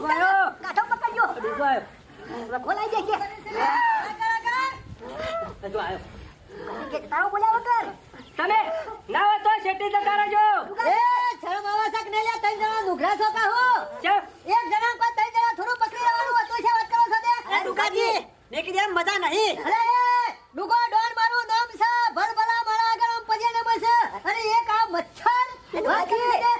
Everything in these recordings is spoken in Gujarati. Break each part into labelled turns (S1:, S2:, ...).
S1: કાઢો પકડજો ખોલાઈ જાય છે
S2: જો આયો
S1: કે તારો બોલ્યા વગર
S2: તમે ના હોય તો શેટી જતા રહેજો
S1: એ શરમ આવાસક ને લે ત્રણ જણા નુઘરા છો કા હો
S2: ચલ
S1: એક જણા કોઈ ત્રણ જણા થોડું પકડી લેવાનું હતું છે વાત કરો છો તે
S3: અરે દુકાજી દેખી દે મજા નહીં
S1: અરે ડુગો ડોન મારું નામ છે ભરભરા મારા આગળ પજેને બસ અને એક આ મચ્છર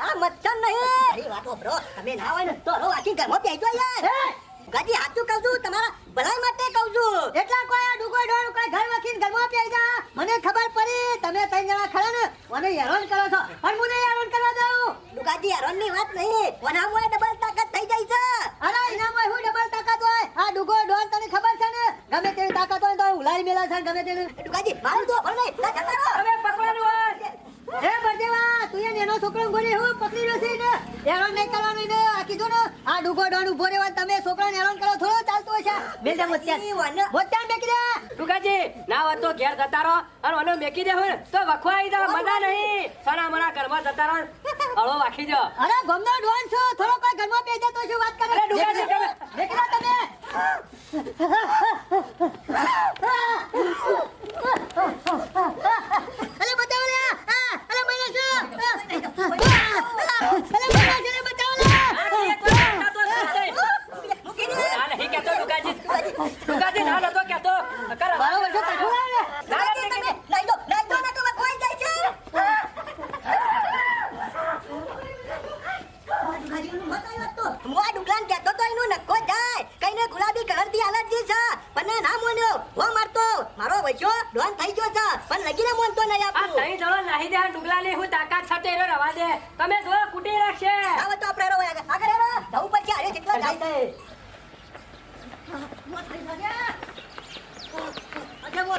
S1: આ મચ્છર નહીં
S3: અરે વાતો બ્રો તમે ના હોય ને તો રો આખી ઘરમાં બેજો યાર ગાજી હાચું કહું છું તમારા ભલાઈ માટે કહું છું
S1: એટલા કોઈ આ ડુગો ડોન કોઈ ઘર વખીન ઘરમાં પેઈ જા મને ખબર પડી તમે ત્રણ જણા ખરા ને મને હેરાન કરો છો પણ મને હેરાન કરવા દઉં
S3: દુકાજી હેરાનની વાત નહીં વનામોય ડબલ તાકાત થઈ જાય છે
S1: અરે એનામાં હું ડબલ તાકાત હોય આ ડુગો ડોન તને ખબર છે ને ગમે તેવી તાકાત હોય તો ઉલારી મેલા છે ગમે તેનું
S3: દુકાજી મારું તો ભણ નહીં જતા રહો
S2: હવે પકડવાનું હોય
S1: હે બળદેવા તું એ નેનો છોકરો બોલી હું પકડી રહ્યો છે ને હેરાન નહીં કરવાનું ને આ કીધું ને આ ડુગો ડોન ઉભો રહેવા તમે છોકરાને હેરાન કરો થોડો ચાલતું હશે મેલ દે મોત્યાન મેકી દે
S2: ટુકાજી ના હોય તો ઘેર જતા રહો અને મને મેકી દે હોય તો વખવા આવી જાવ મજા નહીં સના મના ઘરમાં જતા રહો હળો વાખી જાઓ
S1: અરે ગમનો ડોન છો થોડો કોઈ ઘરમાં પેઈ જાય તો શું વાત કરે
S2: અરે ડુકાજી તમે
S1: મેકી દે તમે અલે બચાવ લે અલે મને શું અલે મને શું બચાવ લે
S2: ના નહીં કહેતો ટુકાજી ટુકાજી ના નતો કહેતો કરો
S1: બરોબર છે તકુ લે
S3: દુકાજી તમે લઈ દો ને તો કોઈ જાય છે દુકાજીનું મત આવ્યો તો હું આ ડુકલાન કહેતો તો એનું નક્કો જાય કઈને ગુલાબી કલરથી એલર્જી છે પણ ના મોન્યો હો મારતો મારો વૈયો ડોન થઈ ગયો છે પણ લગીને મોનતો નહીં
S2: આ
S3: આપું
S2: તઈ જણો નાહી દે ડુગલાની હું તાકાત છતે એરો રવા દે તમે જો કુટી રાખશે
S3: હવે તો આપણે આગળ હેરો જવું પડશે અરે જેટલા જાય છે
S1: અજે મો